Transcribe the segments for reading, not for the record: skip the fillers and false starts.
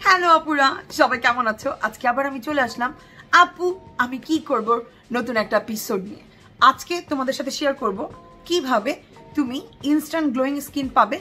Hello আপুরা, সবাই কেমন আছো? আজকে আবার আমি চলে আসলাম আপু আমি কি করব নতুন একটা এপিসোড নিয়ে। আজকে তোমাদের সাথে শেয়ার করব কিভাবে তুমি ইনস্ট্যান্ট গ্লোয়িং স্কিন পাবে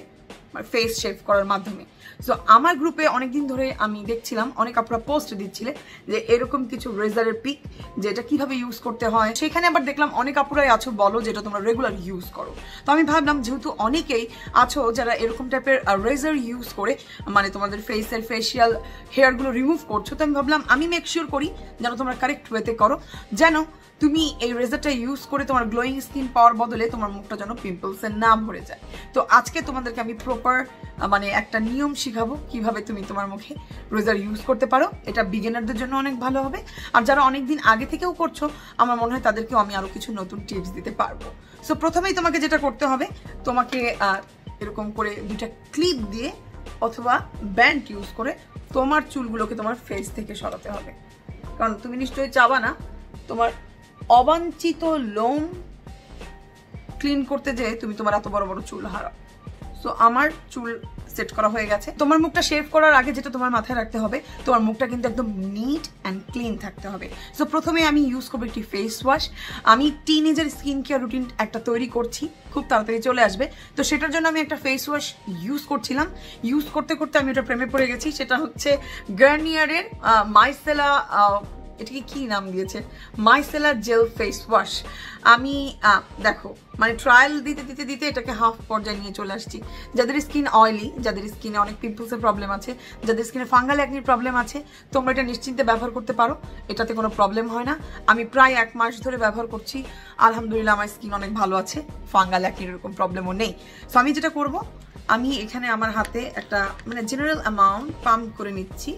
ফেস শেভ করার মাধ্যমে। সো আমার গ্রুপে অনেকদিন ধরে আমি দেখছিলাম অনেক আপুরা পোস্ট দিচ্ছিলে যে এরকম কিছু রেজারের পিক যে এটা কিভাবে ইউজ করতে হয়। সেখানে আবার দেখলাম অনেক আপুরাই আছো বলো যেটা তোমরা রেগুলার ইউজ করো। তো আমি ভাবলাম যেহেতু অনেকেই আছো যারা এরকম টাইপের রেজার ইউজ করে মানে তোমাদের ফেসের ফেসিয়াল হেয়ারগুলো রিমুভ করছো, তো আমি ভাবলাম আমি মেক শিওর করি যেন তোমরা কারেক্ট ওয়েতে করো, যেন তুমি এই রেজারটা ইউজ করে তোমার গ্লোয়িং স্কিন পাওয়ার বদলে তোমার মুখটা যেন পিম্পলসে না ভরে যায়। তো আজকে তোমাদেরকে আমি প্রপার মানে একটা নিয়ম শিখাবো কিভাবে তুমি তোমার মুখে রেজার ইউজ করতে পারো। এটা বিগিনারদের জন্য অনেক ভালো হবে, আর যারা অনেকদিন আগে থেকেও করছো আমার মনে হয় তাদেরকেও আমি আরো কিছু নতুন টিপস দিতে পারবো। সো প্রথমেই তোমাকে যেটা করতে হবে, তোমাকে এরকম করে দুইটা ক্লিপ দিয়ে অথবা ব্যান্ড ইউজ করে তোমার চুলগুলোকে তোমার ফেস থেকে সরাতে হবে, কারণ তুমি নিশ্চয়ই চাবা না তোমার অবাঞ্ছিত লোম ক্লিন করতে যেয়ে তুমি তোমার এত বড় বড় চুল হারাও। সো আমার চুল সেট করা হয়ে গেছে। তোমার মুখটা শেভ করার আগে যেটা তোমার মাথায় রাখতে হবে, তোমার মুখটা কিন্তু একদম নিট অ্যান্ড ক্লিন থাকতে হবে। সো প্রথমে আমি ইউজ করবো একটি ফেস ওয়াশ। আমি টিনেজার স্কিন কেয়ার রুটিন একটা তৈরি করছি, খুব তাড়াতাড়ি চলে আসবে। তো সেটার জন্য আমি একটা ফেস ওয়াশ ইউজ করছিলাম, ইউজ করতে করতে আমি ওটা প্রেমে পড়ে গেছি। সেটা হচ্ছে গার্নিয়ারের মাইসেলা, এটাকে কি নাম দিয়েছে, মাইসেলা জেল ফেস ওয়াশ। আমি দেখো মানে ট্রায়াল দিতে দিতে দিতে এটাকে হাফ পর্যায়ে নিয়ে চলে আসছি। যাদের স্কিন অয়েলি, যাদের স্কিনে অনেক পিম্পলসের প্রবলেম আছে, যাদের স্কিনে ফাঙ্গাল অ্যাকনির প্রবলেম আছে, তোমরা এটা নিশ্চিন্তে ব্যবহার করতে পারো, এটাতে কোনো প্রবলেম হয় না। আমি প্রায় 1 মাস ধরে ব্যবহার করছি, আলহামদুলিল্লাহ আমার স্কিন অনেক ভালো আছে, ফাঙ্গাল অ্যাকনির এরকম প্রবলেমও নেই। সো আমি যেটা করব, আমি এখানে আমার হাতে একটা মানে জেনারেল অ্যামাউন্ট পাম্প করে নিচ্ছি।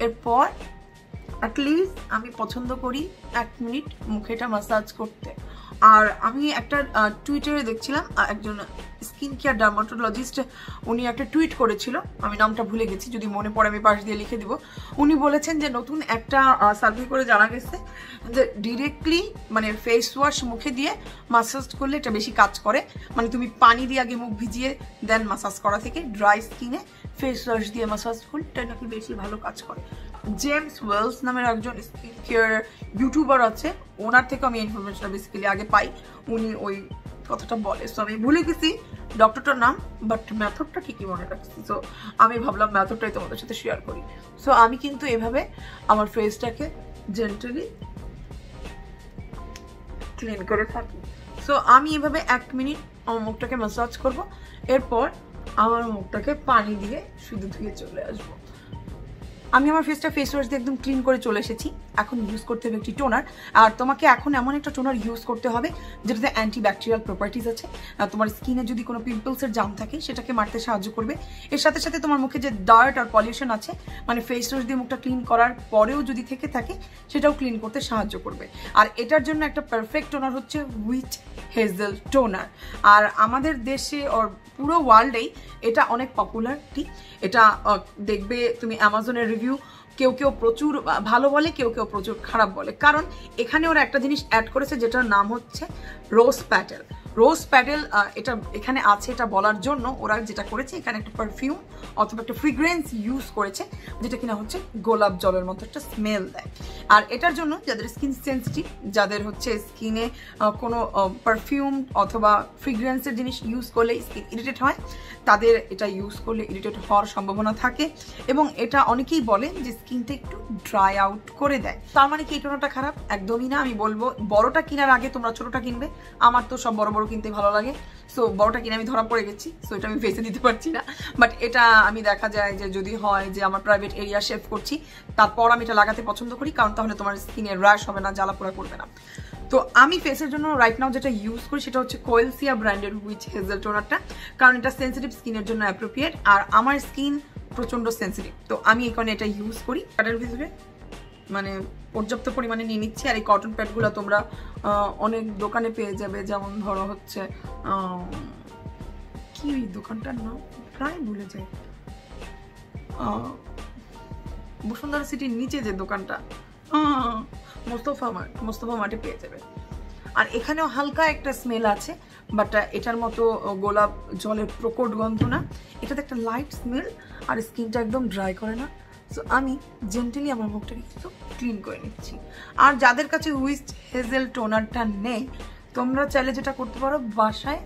এরপর অ্যাটলিস্ট আমি পছন্দ করি 1 মিনিট মুখে এটা মাসাজ করতে। আর আমি একটা টুইটারে দেখছিলাম একজন স্কিন কেয়ার ডার্মাটোলজিস্ট, উনি একটা টুইট করেছিল, আমি নামটা ভুলে গেছি, যদি মনে পড়ে আমি পাশ দিয়ে লিখে দিব। উনি বলেছেন যে নতুন একটা সার্ভে করে জানা গেছে যে ডিরেক্টলি মানে ফেস ওয়াশ মুখে দিয়ে মাসাজ করলে এটা বেশি কাজ করে। মানে তুমি পানি দিয়ে আগে মুখ ভিজিয়ে দেন মাসাজ করা থেকে ড্রাই স্কিনে ফেস ওয়াশ দিয়ে মাসাজ করলে এটা নাকি বেশি ভালো কাজ করে। জেমস ওয়েলস নামের একজন স্কিন কেয়ার ইউটিউবার আছে, ওনার থেকে আমি ইনফরমেশনটা বেসিক্যালি আগে পাই, উনি ওই কথাটা বলে। সো আমি ভুলে গেছি ডক্টরটার নাম, বাট মেথডটা ঠিকই মনে রাখছি। সো আমি ভাবলাম মেথডটাই তোমাদের সাথে শেয়ার করি। সো আমি কিন্তু এভাবে আমার ফেসটাকে জেন্টালি ক্লিন করে থাকি। সো আমি এভাবে 1 মিনিট আমার মুখটাকে ম্যাসাজ করব, এরপর আমার মুখটাকে পানি দিয়ে শুধু ধুয়ে চলে আসবো। আমি আমার ফেসটা ফেস ওয়াশ দিয়ে একদম ক্লিন করে চলে এসেছি। এখন ইউজ করতে হবে একটি টোনার, আর তোমাকে এখন এমন একটা টোনার ইউজ করতে হবে যেটাতে অ্যান্টিব্যাকটেরিয়াল প্রপার্টিজ আছে। তোমার স্কিনে যদি কোনো পিম্পলসের জাম থাকে সেটাকে মারতে সাহায্য করবে। এর সাথে সাথে তোমার মুখে যে ডার্ট আর পলিউশন আছে, মানে ফেস ওয়াশ দিয়ে মুখটা ক্লিন করার পরেও যদি থেকে থাকে সেটাও ক্লিন করতে সাহায্য করবে। আর এটার জন্য একটা পারফেক্ট টোনার হচ্ছে হুইচ হেজেল টোনার। আর আমাদের দেশে ওর পুরো ওয়ার্ল্ডেই এটা অনেক পপুলারিটি। এটা দেখবে তুমি অ্যামাজনের রিভিউ, কেউ কেউ প্রচুর ভালো বলে, কেউ কেউ প্রচুর খারাপ বলে, কারণ এখানে ওরা একটা জিনিস অ্যাড করেছে যেটার নাম হচ্ছে রোজ প্যাটেল। রোজ প্যাটেল এটা এখানে আছে, এটা বলার জন্য ওরা যেটা করেছে এখানে একটা পারফিউম অথবা একটা ফ্রিগ্রেন্স ইউজ করেছে যেটা কিনা হচ্ছে গোলাপ জলের মতো একটা স্মেল দেয়। আর এটার জন্য যাদের স্কিন সেন্সিটিভ, যাদের হচ্ছে স্কিনে কোনো পারফিউম অথবা ফ্রিগ্রেন্সের জিনিস ইউজ করলে স্কিন ইরিটেট হয়, তাদের এটা ইউজ করলে ইরিটেট হওয়ার সম্ভাবনা থাকে। এবং এটা অনেকেই বলে যে স্কিনটা একটু ড্রাই আউট করে দেয়। তার মানে কি এই টোনারটা খারাপ? একদমই না। আমি বলবো বড়টা কেনার আগে তোমরা ছোটটা কিনবে। আমার তো সব বড় বড় কিনতে ভালো লাগে, সো বড়টা কিনে আমি ধরা পড়ে গেছি, সো এটা আমি ফেসে দিতে পারছি না। বাট এটা আমি দেখা যায় যে যদি হয় যে আমার প্রাইভেট এরিয়া শেভ করছি তারপর আমি এটা লাগাতে পছন্দ করি, কারণ তাহলে তোমার স্কিনে র্যাশ হবে না, জ্বালাপোড়া করবে না। তো আমি ফেসের জন্য রাইট নাও যেটা ইউজ করি সেটা হচ্ছে কোয়েলসিয়া ব্র্যান্ডের হুইচ হেজেল টোনারটা, কারণ এটা সেন্সিটিভ স্কিনের জন্য অ্যাপ্রোপ্রিয়েট, আর আমার স্কিন প্রচন্ড সেন্সিটিভ। তো আমি এই কারণে এটা ইউজ করি। প্যাডের ভিতরে মানে পর্যাপ্ত পরিমাণে নিয়ে নিচ্ছি। আর এই কটন প্যাডগুলো তোমরা অনেক দোকানে পেয়ে যাবে, যেমন ধরো হচ্ছে কি ওই দোকানটার নাম প্রায় ভুলে যাই, বসুন্ধরা সিটির নিচে যে দোকানটা, মোস্তফা মার্টে পেয়ে যাবে। আর এখানেও হালকা একটা স্মেল আছে, বাট এটার মতো গোলাপ জলের প্রকট গন্ধ না, এটাতে একটা লাইট স্মেল। আর স্কিনটা একদম ড্রাই করে না। সো আমি জেন্টালি আমার মুখটাকে কিন্তু ক্লিন করে নিচ্ছি। আর যাদের কাছে উইস্ট হেজেল টোনারটা নেই, তোমরা চাইলে যেটা করতে পারো, বাসায়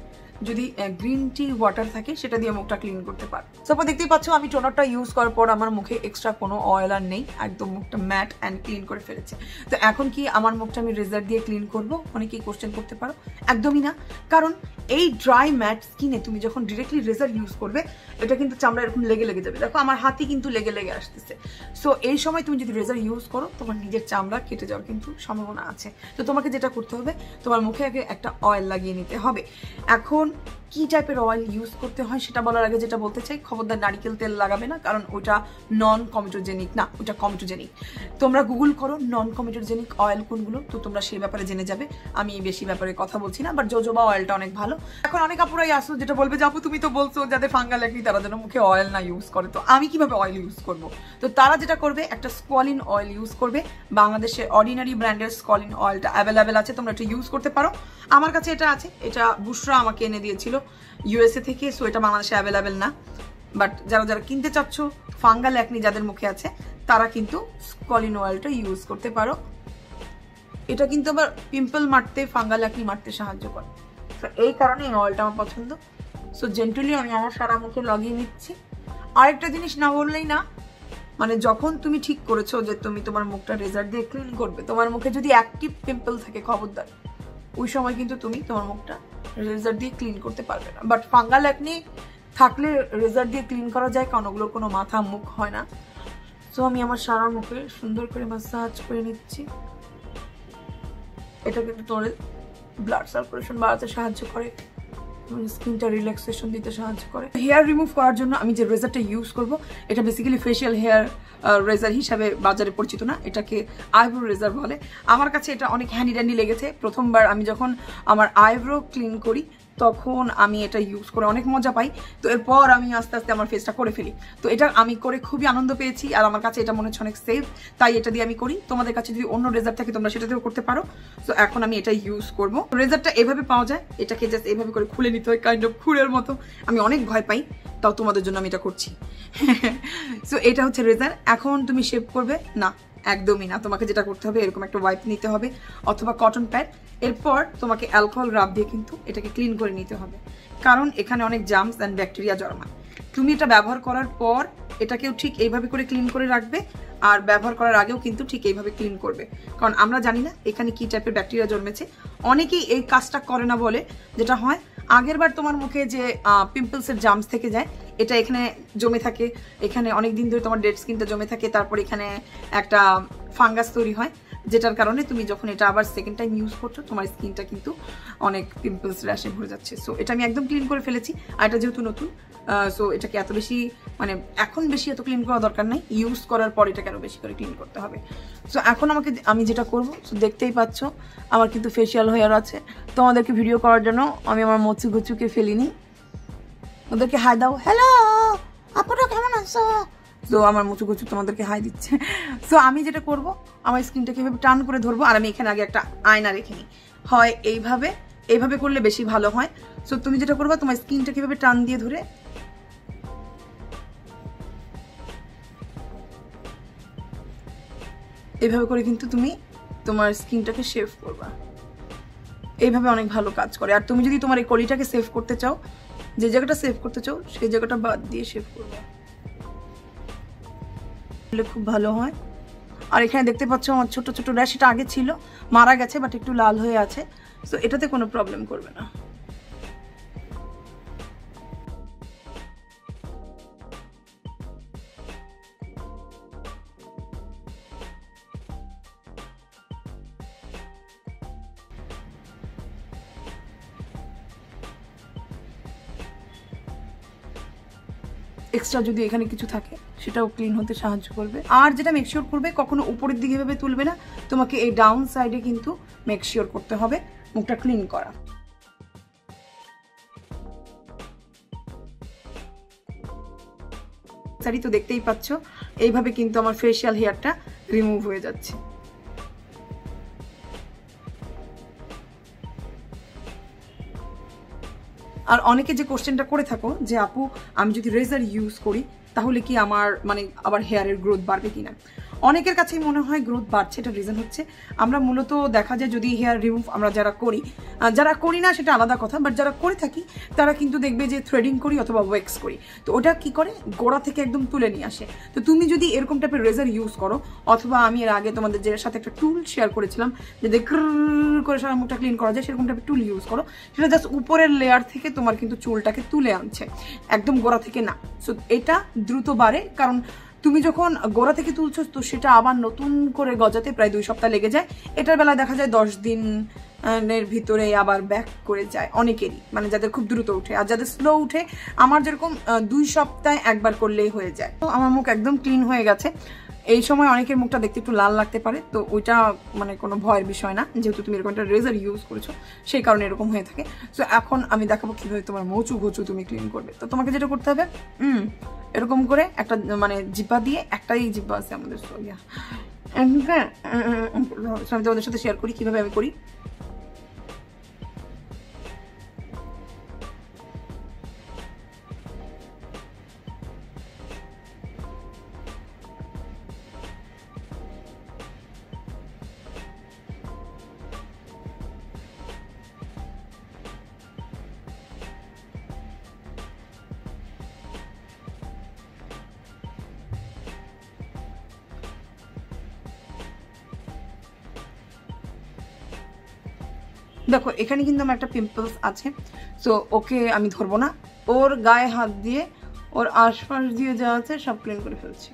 যদি গ্রিন টি ওয়াটার থাকে সেটা দিয়ে মুখটা ক্লিন করতে পারো। তারপর দেখতেই পাচ্ছ আমি টোনারটা ইউজ করার পর আমার মুখে এক্সট্রা কোনো অয়েল আর নেই, একদম মুখটা ম্যাট অ্যান্ড ক্লিন করে ফেলেছে। তো এখন কি আমার মুখটা আমি রেজার দিয়ে ক্লিন করবো? অনেকেই কোশ্চেন করতে পারো। একদমই না, কারণ এই ড্রাই ম্যাট স্কিনে তুমি যখন ডিরেক্টলি রেজার ইউজ করবে, এটা কিন্তু চামড়া এরকম লেগে লেগে যাবে। দেখো আমার হাতই কিন্তু লেগে লেগে আসতেছে। সো এই সময় তুমি যদি রেজার ইউজ করো, তোমার নিজের চামড়া কেটে যাওয়ার কিন্তু সম্ভাবনা আছে। তো তোমাকে যেটা করতে হবে, তোমার মুখে আগে একটা অয়েল লাগিয়ে নিতে হবে। এখন কি টাইপের অয়েল ইউজ করতে হয় সেটা বলার আগে যেটা বলতে চাই, খবরদার নারিকেল তেল লাগাবে না, কারণ ওটা নন কমেটোজেনিক না, ওটা কমেটোজেনিক। তোমরা গুগল করো নন কমেটোজেনিক অয়েল কোনগুলো, তো তোমরা সেই ব্যাপারে জেনে যাবে। আমি বেশি ব্যাপারে কথা বলছি না, বাট জোজোবা অয়েলটা অনেক ভালো। এখন অনেক আপুরাই আসো যেটা বলবে যে আপু তুমি তো বলছো যাদের ফাঙ্গাল একনি তারা যেন মুখে অয়েল না ইউজ করে, তো আমি কিভাবে অয়েল ইউজ করবো? তো তারা যেটা করবে, একটা স্কোয়ালিন অয়েল ইউজ করবে। বাংলাদেশে অর্ডিনারি ব্র্যান্ডের স্কোয়ালিন অয়েলটা অ্যাভেলেবেল আছে, তোমরা এটা ইউজ করতে পারো। আমার কাছে এটা আছে, এটা বুশরা আমাকে এনে দিয়েছিল ইউএসএ থেকে। সো এটা বাংলাদেশে অ্যাভেলেবেল না, বাট যারা যারা কিনতে চাচ্ছ, ফাঙ্গাল একনি যাদের মুখে আছে, তারা কিন্তু স্কোয়ালিন অয়েলটা ইউজ করতে পারো। এটা কিন্তু আবার পিম্পল মারতে, ফাঙ্গাল একনি মারতে সাহায্য করে। তো এই কারণে এই অয়েলটা আমার পছন্দ। সো জেন্টালি আমি আমার সারা মুখে লাগিয়ে নিচ্ছি। আরেকটা জিনিস না বললেই না, মানে যখন তুমি ঠিক করেছো যে তুমি তোমার মুখটা রেজার দিয়ে ক্লিন করবে, তোমার মুখে যদি অ্যাক্টিভ পিম্পল থাকে, খবরদার ওই সময় কিন্তু তুমি তোমার মুখটা রেজার দিয়ে ক্লিন করতে পারবে না। বাট ফাঙ্গাল একনি থাকলে রেজার দিয়ে ক্লিন করা যায়, কারণ ওগুলোর কোনো মাথা মুখ হয় না। সো আমি আমার সারা মুখে সুন্দর করে ম্যাসাজ করে নিচ্ছি। এটা কিন্তু তোমার ব্লাড সার্কুলেশন বাড়াতে সাহায্য করে, স্কিনটা রিল্যাক্সেশন দিতে সাহায্য করে। হেয়ার রিমুভ করার জন্য আমি যে রেজারটা ইউজ করব, এটা বেসিক্যালি ফেশিয়াল হেয়ার রেজার হিসাবে বাজারে পরিচিত না, এটাকে আইব্রো রেজার বলে। আমার কাছে এটা অনেক হ্যান্ডি ড্যান্ডি লেগেছে। প্রথমবার আমি যখন আমার আইব্রো ক্লিন করি, তখন আমি এটা ইউজ করে অনেক মজা পাই। তো এরপর আমি আস্তে আস্তে আমার ফেসটা করে ফেলি। তো এটা আমি করে খুবই আনন্দ পেয়েছি, আর আমার কাছে এটা মনে হচ্ছে অনেক সেফ, তাই এটা দিয়ে আমি করি। তোমাদের কাছে যদি অন্য রেজার থাকে, তোমরা সেটাতেও করতে পারো। তো এখন আমি এটা ইউজ করবো। রেজারটা এভাবে পাওয়া যায়, এটাকে জাস্ট এভাবে করে খুলে নিতে হয়, কাইন্ড অফ খুঁড়ের মতো। আমি অনেক ভয় পাই, তাও তোমাদের জন্য আমি এটা করছি। সো এটা হচ্ছে রেজার। এখন তুমি শেভ করবে না, একদমই না। তোমাকে যেটা করতে হবে, এরকম একটা ওয়াইপ নিতে হবে অথবা কটন প্যাড। এরপর তোমাকে অ্যালকোহল রাব দিয়ে কিন্তু এটাকে ক্লিন করে নিতে হবে, কারণ এখানে অনেক জার্মস অ্যান্ড ব্যাকটেরিয়া জন্মায়। তুমি এটা ব্যবহার করার পর এটাকেও ঠিক এইভাবে করে ক্লিন করে রাখবে, আর ব্যবহার করার আগেও কিন্তু ঠিক এইভাবে ক্লিন করবে, কারণ আমরা জানি না এখানে কি টাইপের ব্যাকটেরিয়া জন্মেছে। অনেকেই এই কাজটা করে না বলে যেটা হয়, আগের বার তোমার মুখে যে পিম্পলসের জার্মস থেকে যায়, এটা এখানে জমে থাকে, এখানে অনেক দিন ধরে তোমার ডেড স্কিনটা জমে থাকে, তারপর এখানে একটা ফাঙ্গাস তৈরি হয়, যেটার কারণে তুমি যখন এটা আবার সেকেন্ড টাইম ইউজ করছো, তোমার স্কিনটা কিন্তু অনেক পিম্পলস র্যাশে ভরে যাচ্ছে। সো এটা আমি একদম ক্লিন করে ফেলেছি। আর এটা যেহেতু নতুন, সো এটাকে এত বেশি মানে এখন বেশি এত ক্লিন করা দরকার নেই, ইউজ করার পর এটাকে আরও বেশি করে ক্লিন করতে হবে। সো এখন আমি যেটা করবো, সো দেখতেই পাচ্ছ আমার কিন্তু ফেশিয়াল হেয়ার আছে। তোমাদেরকে ভিডিও করার জন্য আমি আমার মচু গুচুকে ফেলিনি, ওদেরকে হাই দাও, হ্যালো আপনারা কেমন আছো। তো আমার মুচু গুচু তোমাদেরকে হাই দিচ্ছে। সো আমি যেটা করব, আমার স্কিনটাকে এভাবে টান করে ধরবো, আর আমি এখানে আগে একটা আয়না রেখে নিই। হয় এইভাবে করলে বেশি ভালো হয়। সো তুমি যেটা করবা, তোমার স্কিনটাকে এভাবে টান দিয়ে ধরে এইভাবে করে কিন্তু তুমি তোমার স্কিনটাকে শেভ করবা। এইভাবে অনেক ভালো কাজ করে। আর তুমি যদি তোমার এই কলিটাকে সেভ করতে চাও, যে জায়গাটা সেভ করতে চাও সেই জায়গাটা বাদ দিয়ে শেভ করবা, খুব ভালো হয়। আর এখানে দেখতে পাচ্ছ আমার ছোট ছোট র্যাশ, এটা আগে ছিল, মারা গেছে, বাট একটু লাল হয়ে আছে। সো এটাতে কোনো প্রবলেম করবে না। এক্সট্রা যদি এখানে কিছু থাকে সেটাও ক্লিন হতে সাহায্য করবে। আর যেটা মেকশিওর করবে, কখনো উপরের দিকে ভেবে তুলবে না, তোমাকে এই ডাউন সাইডে কিন্তু মেকশিওর করতে হবে মুখটা ক্লিন করা। তো দেখতেই পাচ্ছ এইভাবে কিন্তু আমার ফেশিয়াল হেয়ারটা রিমুভ হয়ে যাচ্ছে। আর অনেকে যে কোশ্চেনটা করে থাকো যে আপু আমি যদি রেজার ইউজ করি তাহলে কি আমার মানে আবার হেয়ারের গ্রোথ বাড়বে কিনা। অনেকের কাছেই মনে হয় গ্রোথ বাড়ছে, এটা রিজন হচ্ছে আমরা মূলত দেখা যায় যদি হেয়ার রিমুভ আমরা যারা করি না সেটা আলাদা কথা, বাট যারা করে থাকি তারা কিন্তু দেখবে যে থ্রেডিং করি অথবা ওয়েক্স করি, তো ওটা কি করে গোড়া থেকে একদম তুলে নিয়ে আসে। তো তুমি যদি এরকম টাইপের রেজার ইউজ করো, অথবা আমি এর আগে তোমাদের যে সাথে একটা টুল শেয়ার করেছিলাম যে করে সারা মুখটা ক্লিন করা যায়, সেরকম টাইপের টুল ইউজ করো, সেটা জাস্ট উপরের লেয়ার থেকে তোমার কিন্তু চুলটাকে তুলে আনছে, একদম গোড়া থেকে না। সো এটা দ্রুত বাড়ে, কারণ তুমি যখন গোড়া থেকে তুলছো তো সেটা আবার নতুন করে গজাতে প্রায় 2 সপ্তাহ লেগে যায়। এটার বেলা দেখা যায় 10 দিনের ভিতরে আবার ব্যাক করে যায় অনেকেরই, মানে যাদের খুব দ্রুত উঠে। আর যাদের স্লো উঠে, আমার যেরকম 2 সপ্তাহে একবার করলেই হয়ে যায়। তো আমার মুখ একদম ক্লিন হয়ে গেছে। এই সময় অনেকের মুখটা দেখতে একটু লাল লাগতে পারে, তো ওইটা মানে কোনো ভয়ের বিষয় না, যেহেতু তুমি এরকম একটা রেজার ইউজ করেছো সেই কারণে এরকম হয়ে থাকে। সো এখন আমি দেখাবো কিভাবে তোমার মোচু ঘুচু তুমি ক্লিন করবে। তো তোমাকে যেটা করতে হবে, এরকম করে একটা মানে জিব্বা দিয়ে, একটাই জিব্বা আছে আমাদের, আমি তোমাদের সাথে শেয়ার করি কিভাবে আমি করি। দেখো এখানে কিন্তু আমার একটা পিম্পলস আছে, সো ওকে আমি ধরবো না, ওর গায়ে হাত দিয়ে ওর আশপাশ দিয়ে যা আছে সব ক্লিন করে ফেলছি।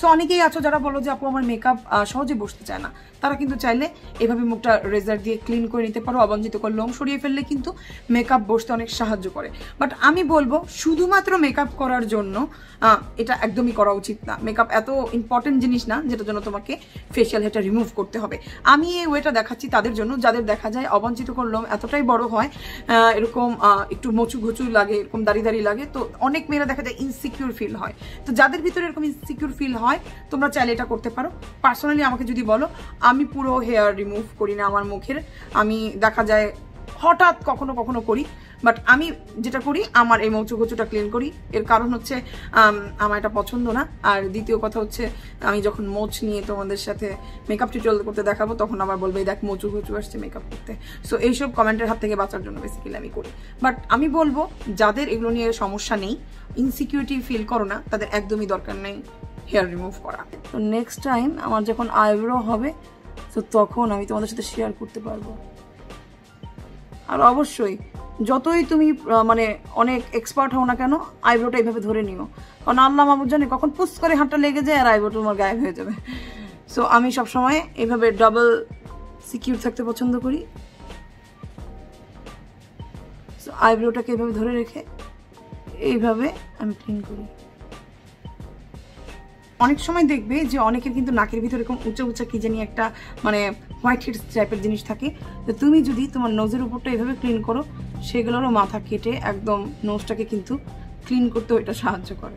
সো অনেকেই আছো যারা বলো যে আপু আমার মেকআপ সহজে বসতে চায় না, তারা কিন্তু চাইলে এভাবে মুখটা রেজার দিয়ে ক্লিন করে নিতে পারো। অবাঞ্ছিত করে লোম সরিয়ে ফেললে কিন্তু মেকআপ বসতে অনেক সাহায্য করে। বাট আমি বলবো শুধুমাত্র মেকআপ করার জন্য এটা একদমই করা উচিত না। মেকআপ এত ইম্পর্টেন্ট জিনিস না যেটার জন্য তোমাকে ফেশিয়াল হেয়ারটা রিমুভ করতে হবে। আমি এই ওয়েটা দেখাচ্ছি তাদের জন্য যাদের দেখা যায় অবাঞ্ছিত করে লোম এতটাই বড় হয়, এরকম একটু মোচু ঘুচু লাগে, এরকম দাঁড়িয়ে লাগে, তো অনেক মেয়েরা দেখা যায় ইনসিকিউর ফিল হয়। তো যাদের ভিতরে এরকম ইনসিকিউর ফিল হয় তোমরা চাইলে এটা করতে পারো। পার্সোনালি আমাকে যদি বলো, আমি পুরো হেয়ার রিমুভ করি না আমার মুখের, আমি দেখা যায় হঠাৎ কখনো কখনো করি, বাট আমি যেটা করি আমার এই মৌচু ঘুচুটা ক্লিন করি। এর কারণ হচ্ছে আমার এটা পছন্দ না, আর দ্বিতীয় কথা হচ্ছে আমি যখন মোচ নিয়ে তোমাদের সাথে মেকআপ টিউটোরিয়াল করতে দেখাবো তখন আবার বলবে দেখ মোচু ঘুচু আসছে মেকআপ করতে। সো এইসব কমেন্টের হাত থেকে বাঁচার জন্য বেসিক্যালি আমি করি। বাট আমি বলবো যাদের এগুলো নিয়ে সমস্যা নেই, ইনসিকিউরিটি ফিল করো না, তাদের একদমই দরকার নেই হেয়ার রিমুভ করা। তো নেক্সট টাইম আমার যখন আইব্রো হবে তো তখন আমি তোমাদের সাথে শেয়ার করতে পারবো। আর অবশ্যই যতই তুমি মানে অনেক এক্সপার্ট হও না কেন, আইব্রোটা এইভাবে ধরে নিও, কারণ আল্লাহ মাহবুব জানে কখন পুস করে হাতটা লেগে যায় আর আইব্রোটা তোমার গায়েব হয়ে যাবে। সো আমি সবসময় এইভাবে ডাবল সিকিউর থাকতে পছন্দ করি। সো আইব্রোটাকে এইভাবে ধরে রেখে এইভাবে আমি ক্লিন করি। অনেক সময় দেখবে যে অনেকের কিন্তু নাকের ভিতরে এরকম উঁচা উঁচা কি জানি একটা মানে হোয়াইট হেডস টাইপের জিনিস থাকে, তো তুমি যদি তোমার নোজের উপরটা এভাবে ক্লিন করো, সেগুলোরও মাথা কেটে একদম নোজটাকে কিন্তু ক্লিন করতে এটা সাহায্য করে।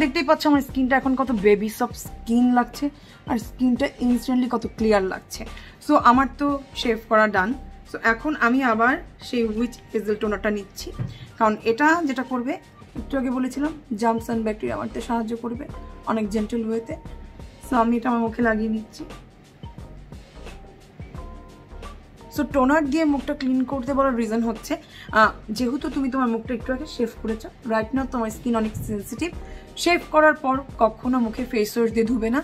দেখতেই পাচ্ছ আমার স্কিনটা এখন কত বেবি সফট স্কিন লাগছে, আর স্কিনটা ইনস্ট্যান্টলি কত ক্লিয়ার লাগছে। সো আমার তো শেভ করা ডান। সো এখন আমি আবার সেই উইচ হেজেল টোনারটা নিচ্ছি, কারণ এটা যেটা করবে একটু আগে বলেছিলাম জার্মস অ্যান্ড ব্যাকটেরিয়া মারতে সাহায্য করবে অনেক জেন্টেল ওয়েতে। সো আমি এটা আমার মুখে লাগিয়ে নিচ্ছি। সো টোনার দিয়ে মুখটা ক্লিন করতে বলার রিজন হচ্ছে যেহেতু তুমি তোমার মুখটা একটু আগে শেভ করেছো, রাইট নাও তোমার স্কিন অনেক সেন্সিটিভ। শেভ করার পর কখনো মুখে ফেস ওয়াশ দিয়ে ধুবে না।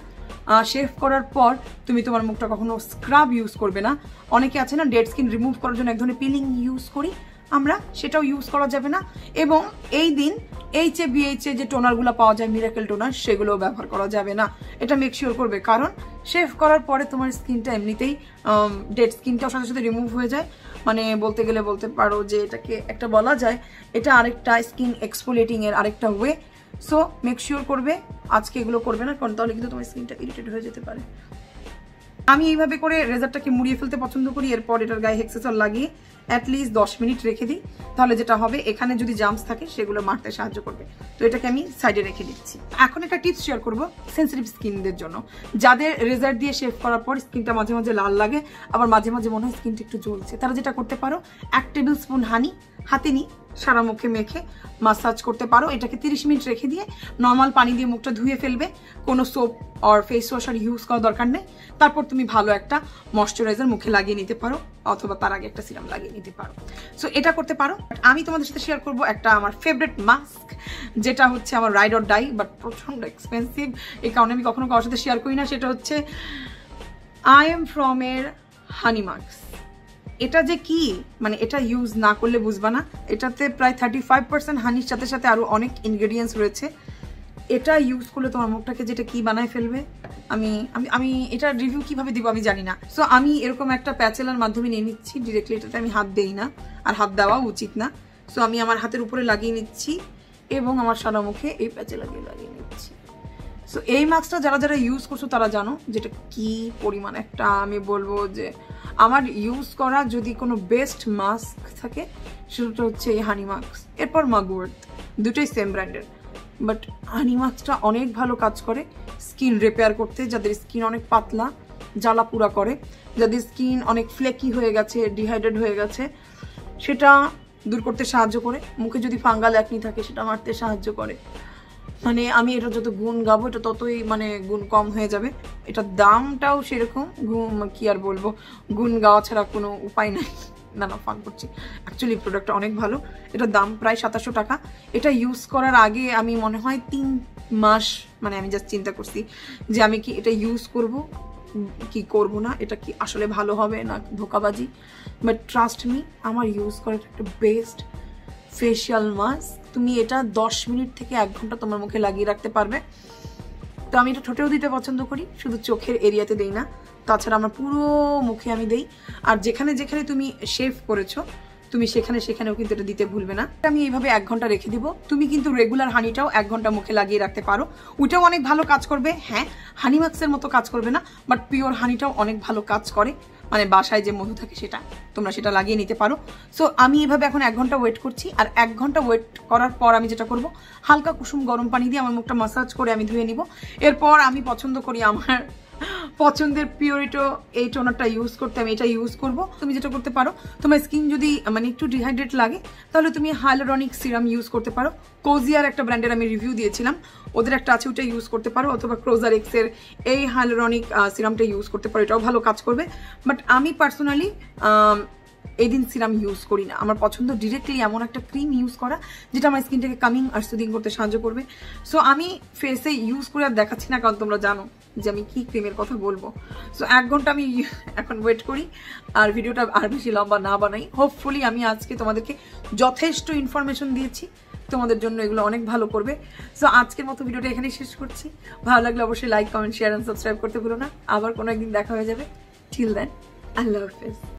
শেভ করার পর তুমি তোমার মুখটা কখনো স্ক্রাব ইউজ করবে না। অনেকে আছে না ডেড স্কিন রিমুভ করার জন্য এক ধরনের পিলিং ইউজ করি আমরা, সেটাও ইউজ করা যাবে না। এবং এই দিন HA/BHA যে টোনারগুলো পাওয়া যায় মিরাকেল টোনার, সেগুলোও ব্যবহার করা যাবে না। এটা মেক শিওর করবে, কারণ শেভ করার পরে তোমার স্কিনটা এমনিতেই ডেড স্কিনটাও সাথে সাথে রিমুভ হয়ে যায়। মানে বলতে গেলে বলতে পারো যে এটাকে একটা বলা যায় এটা আরেকটা স্কিন এক্সফোলিয়েটিং এর আরেকটা ওয়ে। সো মেক শিওর করবে আজকে এগুলো করবে না, কারণ তাহলে কিন্তু তোমার স্কিনটা ইরিটেট হয়ে যেতে পারে। আমি এইভাবে করে রেজারটাকে মুড়িয়ে ফেলতে পছন্দ করি, এরপর এটার গায়ে হেক্সেসর লাগিয়ে অ্যাটলিস্ট 10 মিনিট রেখে দিই, তাহলে যেটা হবে এখানে যদি জাম্পস থাকে সেগুলো মারতে সাহায্য করবে। তো এটাকে আমি সাইডে রেখে দিচ্ছি। এখন একটা টিপস শেয়ার করবো সেন্সিটিভ স্কিনদের জন্য, যাদের রেজার দিয়ে শেভ করার পর স্কিনটা মাঝে মাঝে লাল লাগে, আবার মাঝে মাঝে মনে হয় স্কিনটা একটু জ্বলছে, তারা যেটা করতে পারো 1 টেবিল স্পুন হানি হাতে নিয়ে সারা মুখে মেখে মাসাজ করতে পারো। এটাকে 30 মিনিট রেখে দিয়ে নর্মাল পানি দিয়ে মুখটা ধুয়ে ফেলবে, কোনো সোপ আর ফেস ওয়াশার ইউজ করার দরকার নেই। তারপর তুমি ভালো একটা ময়শ্চারাইজার মুখে লাগিয়ে নিতে পারো, অথবা তার আগে একটা সিরাম লাগিয়ে নিতে পারো। সো এটা করতে পারো। আমি তোমাদের সাথে শেয়ার করবো একটা আমার ফেভারিট মাস্ক, যেটা হচ্ছে আমার রাইড অর ডাই, বাট প্রচন্ড এক্সপেন্সিভ, এই কারণে আমি কখনো কারোর সাথে শেয়ার করি না। সেটা হচ্ছে আই এম ফ্রম এর হানি মাস্ক। এটা যে কি, মানে এটা ইউজ না করলে বুঝবা না। এটাতে প্রায় 35% হানির সাথে সাথে আরো অনেক ইনগ্রেডিয়েন্টস রয়েছে। এটা ইউজ করলে তোমার মুখটাকে যেটা কি বানায় ফেলবে, আমি আমি আমি এটা রিভিউ কিভাবে দিব আমি জানি না। সো আমি এরকম একটা প্যাচেলার মাধ্যমে নিয়ে নিচ্ছি ডিরেক্টলি, এটাতে আমি হাত দেই না, আর হাত দেওয়া উচিত না। সো আমি আমার হাতের উপরে লাগিয়ে নিচ্ছি এবং আমার সারা মুখে এই প্যাচে লাগিয়ে নিচ্ছি। সো এই মাস্কটা যারা যারা ইউজ করছো তারা জানো যেটা কি পরিমাণ একটা, আমি বলবো যে আমার ইউজ করা যদি কোনো বেস্ট মাস্ক থাকে সেটা হচ্ছে এই হানি মাস্ক, এরপর মাগওয়ার্থ, দুটোই সেম ব্র্যান্ডের। বাট হানি মাস্কটা অনেক ভালো কাজ করে স্কিন রিপেয়ার করতে, যাদের স্কিন অনেক পাতলা, জ্বালা পুরা করে, যাদের স্কিন অনেক ফ্লেকি হয়ে গেছে, ডিহাইড্রেট হয়ে গেছে, সেটা দূর করতে সাহায্য করে। মুখে যদি ফাঙ্গাল অ্যাকনি থাকে সেটা মারতে সাহায্য করে। মানে আমি এটা যত গুণ গাবো এটা ততই মানে গুণ কম হয়ে যাবে। এটার দামটাও সেরকম, কি আর বলবো, গুণ গাওয়া ছাড়া কোনো উপায় নাই। না ফান করছি, অ্যাকচুয়ালি প্রোডাক্টটা অনেক ভালো। এটার দাম প্রায় 2700 টাকা। এটা ইউজ করার আগে আমি মনে হয় 3 মাস মানে আমি জাস্ট চিন্তা করছি যে আমি কি এটা ইউজ করব কি করব না, এটা কি আসলে ভালো হবে না ধোকাবাজি। বাট ট্রাস্ট মি, আমার ইউজ করার একটা বেস্ট ফেশিয়াল মাস্ক। তুমি এটা 10 মিনিট থেকে 1 ঘন্টা তোমার মুখে লাগিয়ে রাখতে পারবে। তো আমি এটা ঠোঁটেও দিতে পছন্দ করি, শুধু চোখের এরিয়াতে দেই না, তাছাড়া আমার পুরো মুখে আমি দেই। আর যেখানে যেখানে তুমি শেভ করেছো তুমি সেখানেও কিন্তু এটা দিতে ভুলবে না। আমি এইভাবে 1 ঘন্টা রেখে দিব। তুমি কিন্তু রেগুলার হানিটাও 1 ঘন্টা মুখে লাগিয়ে রাখতে পারো, ওইটাও অনেক ভালো কাজ করবে। হ্যাঁ, হানি মাস্কের মতো কাজ করবে না, বাট পিওর হানিটাও অনেক ভালো কাজ করে। মানে বাসায় যে মধু থাকে সেটা তোমরা সেটা লাগিয়ে নিতে পারো। সো আমি এভাবে এখন 1 ঘন্টা ওয়েট করছি, আর 1 ঘন্টা ওয়েট করার পর আমি যেটা করব, হালকা কুসুম গরম পানি দিয়ে আমার মুখটা মাসাজ করে আমি ধুয়ে নিব। এরপর আমি পছন্দ করি আমার পছন্দের পিওরিটো এই টোনারটা ইউজ করতে, আমি এটা ইউজ করব। তুমি যেটা করতে পারো, তোমার স্কিন যদি মানে একটু ডিহাইড্রেট লাগে তাহলে তুমি হাইলোরনিক সিরাম ইউজ করতে পারো। কোজিয়ার একটা ব্র্যান্ডের আমি রিভিউ দিয়েছিলাম, ওদের একটা আছে, ওটা ইউজ করতে পারো, অথবা ক্রোজার এক্সের এই হাইলোরনিক সিরামটা ইউজ করতে পারো, এটাও ভালো কাজ করবে। বাট আমি পার্সোনালি এই দিন সিরাম ইউজ করি না। আমার পছন্দ ডিরেক্টলি এমন একটা ক্রিম ইউজ করা যেটা আমার স্কিনটাকে কামিং আর সুদিং করতে সাহায্য করবে। সো আমি ফেসে ইউজ করে আর দেখাচ্ছি না, কারণ তোমরা জানো যে আমি কি ক্রিমের কথা বলবো। সো 1 ঘন্টা আমি এখন ওয়েট করি, আর ভিডিওটা আর বেশি লম্বা না বানাই। হোপফুলি আমি আজকে তোমাদেরকে যথেষ্ট ইনফরমেশন দিয়েছি, তোমাদের জন্য এগুলো অনেক ভালো করবে। সো আজকের মতো ভিডিওটা এখানেই শেষ করছি। ভালো লাগলে অবশ্যই like, comment, share and subscribe করতে ভুলো না। আবার কোনো একদিন দেখা হয়ে যাবে। টিল দেন, আল্লাহ হাফেজ।